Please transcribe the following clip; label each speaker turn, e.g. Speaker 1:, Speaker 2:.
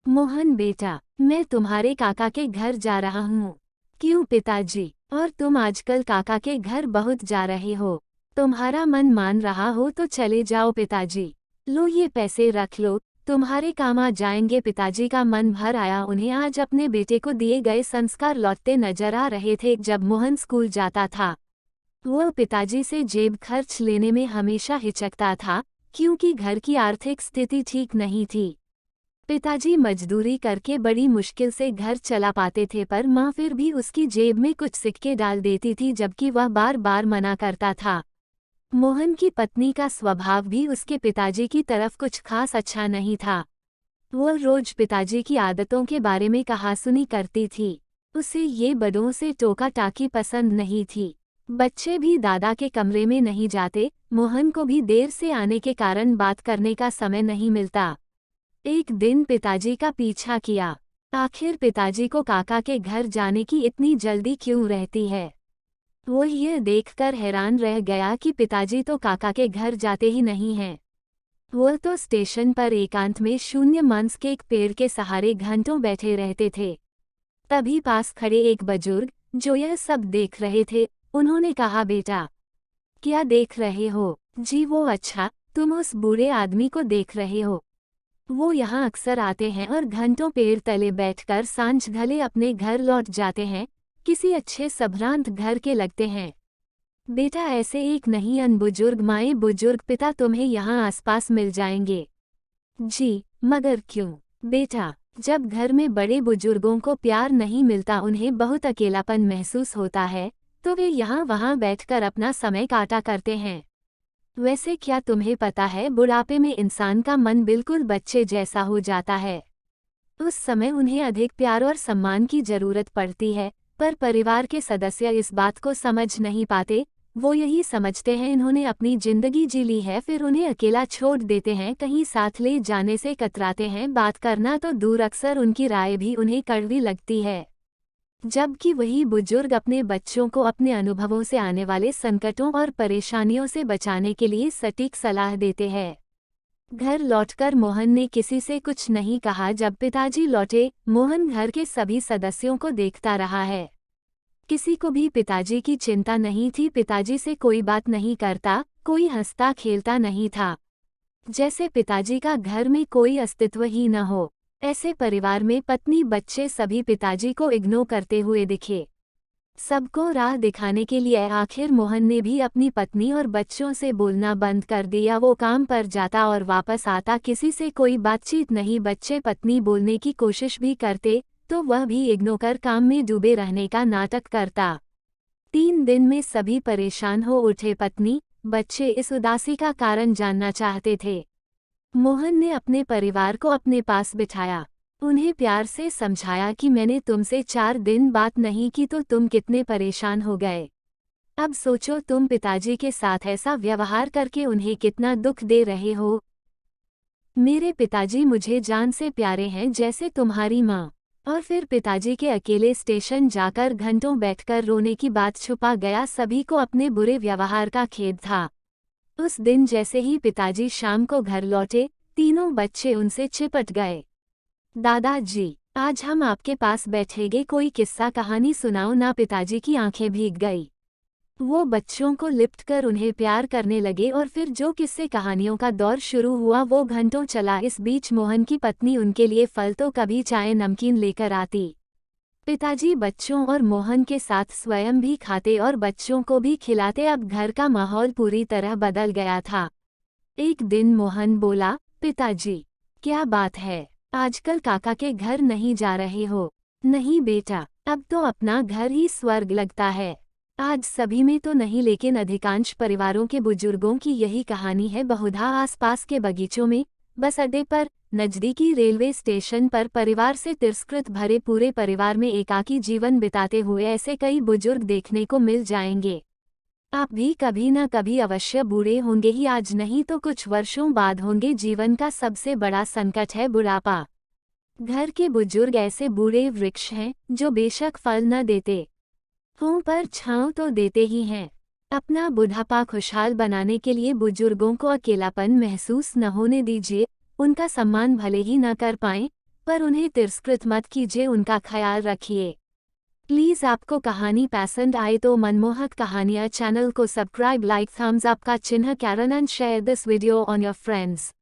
Speaker 1: मोहन बेटा, मैं तुम्हारे काका के घर जा रहा हूँ। क्यों पिताजी? और तुम आजकल काका के घर बहुत जा रहे हो। तुम्हारा मन मान रहा हो तो चले जाओ पिताजी। लो ये पैसे रख लो, तुम्हारे काम आ जाएंगे। पिताजी का मन भर आया। उन्हें आज अपने बेटे को दिए गए संस्कार लौटते नजर आ रहे थे। जब मोहन स्कूल जाता था, वह पिताजी से जेब खर्च लेने में हमेशा हिचकता था, क्योंकि घर की आर्थिक स्थिति ठीक नहीं थी। पिताजी मजदूरी करके बड़ी मुश्किल से घर चला पाते थे, पर माँ फिर भी उसकी जेब में कुछ सिक्के डाल देती थी, जबकि वह बार बार मना करता था। मोहन की पत्नी का स्वभाव भी उसके पिताजी की तरफ कुछ खास अच्छा नहीं था। वह रोज पिताजी की आदतों के बारे में कहासुनी करती थी। उसे ये बड़ों से टोका टाकी पसंद नहीं थी। बच्चे भी दादा के कमरे में नहीं जाते। मोहन को भी देर से आने के कारण बात करने का समय नहीं मिलता। एक दिन पिताजी का पीछा किया। आखिर पिताजी को काका के घर जाने की इतनी जल्दी क्यों रहती है? वो यह देखकर हैरान रह गया कि पिताजी तो काका के घर जाते ही नहीं हैं। वह तो स्टेशन पर एकांत में शून्य मंच के एक पेड़ के सहारे घंटों बैठे रहते थे। तभी पास खड़े एक बुजुर्ग, जो यह सब देख रहे थे, उन्होंने कहा, बेटा, क्या देख रहे हो? जी वो अच्छा, तुम उस बूढ़े आदमी को देख रहे हो। वो यहाँ अक्सर आते हैं और घंटों पेड़ तले बैठकर सांझ ढले अपने घर लौट जाते हैं। किसी अच्छे संभ्रांत घर के लगते हैं। बेटा, ऐसे एक नहीं अन बुजुर्ग माए बुजुर्ग पिता तुम्हें यहाँ आसपास मिल जाएंगे। जी, मगर क्यों? बेटा, जब घर में बड़े बुजुर्गों को प्यार नहीं मिलता, उन्हें बहुत अकेलापन महसूस होता है, तो वे यहाँ वहाँ बैठकर अपना समय काटा करते हैं। वैसे क्या तुम्हें पता है, बुढ़ापे में इंसान का मन बिल्कुल बच्चे जैसा हो जाता है। उस समय उन्हें अधिक प्यार और सम्मान की जरूरत पड़ती है, पर परिवार के सदस्य इस बात को समझ नहीं पाते। वो यही समझते हैं इन्होंने अपनी जिंदगी जी ली है, फिर उन्हें अकेला छोड़ देते हैं। कहीं साथ ले जाने से कतराते हैं। बात करना तो दूर, अक्सर उनकी राय भी उन्हें कड़वी लगती है। जबकि वही बुजुर्ग अपने बच्चों को अपने अनुभवों से आने वाले संकटों और परेशानियों से बचाने के लिए सटीक सलाह देते हैं। घर लौटकर मोहन ने किसी से कुछ नहीं कहा। जब पिताजी लौटे, मोहन घर के सभी सदस्यों को देखता रहा है। किसी को भी पिताजी की चिंता नहीं थी। पिताजी से कोई बात नहीं करता, कोई हंसता खेलता नहीं था, जैसे पिताजी का घर में कोई अस्तित्व ही न हो। ऐसे परिवार में पत्नी बच्चे सभी पिताजी को इग्नोर करते हुए दिखे। सबको राह दिखाने के लिए आखिर मोहन ने भी अपनी पत्नी और बच्चों से बोलना बंद कर दिया। वो काम पर जाता और वापस आता, किसी से कोई बातचीत नहीं। बच्चे पत्नी बोलने की कोशिश भी करते तो वह भी इग्नोर कर काम में डूबे रहने का नाटक करता। 3 दिन में सभी परेशान हो उठे। पत्नी, बच्चे इस उदासी का कारण जानना चाहते थे। मोहन ने अपने परिवार को अपने पास बिठाया। उन्हें प्यार से समझाया कि मैंने तुमसे 4 दिन बात नहीं की तो तुम कितने परेशान हो गए। अब सोचो, तुम पिताजी के साथ ऐसा व्यवहार करके उन्हें कितना दुख दे रहे हो। मेरे पिताजी मुझे जान से प्यारे हैं, जैसे तुम्हारी माँ। और फिर पिताजी के अकेले स्टेशन जाकर घंटों बैठकर रोने की बात छुपा गया। सभी को अपने बुरे व्यवहार का खेद था। उस दिन जैसे ही पिताजी शाम को घर लौटे, तीनों बच्चे उनसे चिपट गए। दादाजी, आज हम आपके पास बैठेंगे, कोई किस्सा कहानी सुनाओ ना। पिताजी की आंखें भीग गई। वो बच्चों को लिपट कर उन्हें प्यार करने लगे और फिर जो किस्से कहानियों का दौर शुरू हुआ वो घंटों चला। इस बीच मोहन की पत्नी उनके लिए फल तो कभी चाय नमकीन लेकर आती। पिताजी बच्चों और मोहन के साथ स्वयं भी खाते और बच्चों को भी खिलाते। अब घर का माहौल पूरी तरह बदल गया था। एक दिन मोहन बोला, पिताजी, क्या बात है, आजकल काका के घर नहीं जा रहे हो? नहीं बेटा, अब तो अपना घर ही स्वर्ग लगता है। आज सभी में तो नहीं, लेकिन अधिकांश परिवारों के बुजुर्गों की यही कहानी है। बहुधा आसपास के बगीचों में, बस अड्डे पर, नजदीकी रेलवे स्टेशन पर परिवार से तिरस्कृत भरे पूरे परिवार में एकाकी जीवन बिताते हुए ऐसे कई बुजुर्ग देखने को मिल जाएंगे। आप भी कभी न कभी अवश्य बूढ़े होंगे ही, आज नहीं तो कुछ वर्षों बाद होंगे। जीवन का सबसे बड़ा संकट है बुढ़ापा। घर के बुजुर्ग ऐसे बूढ़े वृक्ष हैं जो बेशक फल न देते हों, पर छांव तो देते ही हैं। अपना बुढ़ापा खुशहाल बनाने के लिए बुजुर्गों को अकेलापन महसूस न होने दीजिए। उनका सम्मान भले ही न कर पाएं, पर उन्हें तिरस्कृत मत कीजिए, उनका ख्याल रखिए। प्लीज़ आपको कहानी पसंद आए तो मनमोहक कहानियाँ चैनल को सब्सक्राइब, लाइक, थम्स अप का चिन्ह कैरन and share this video on your friends.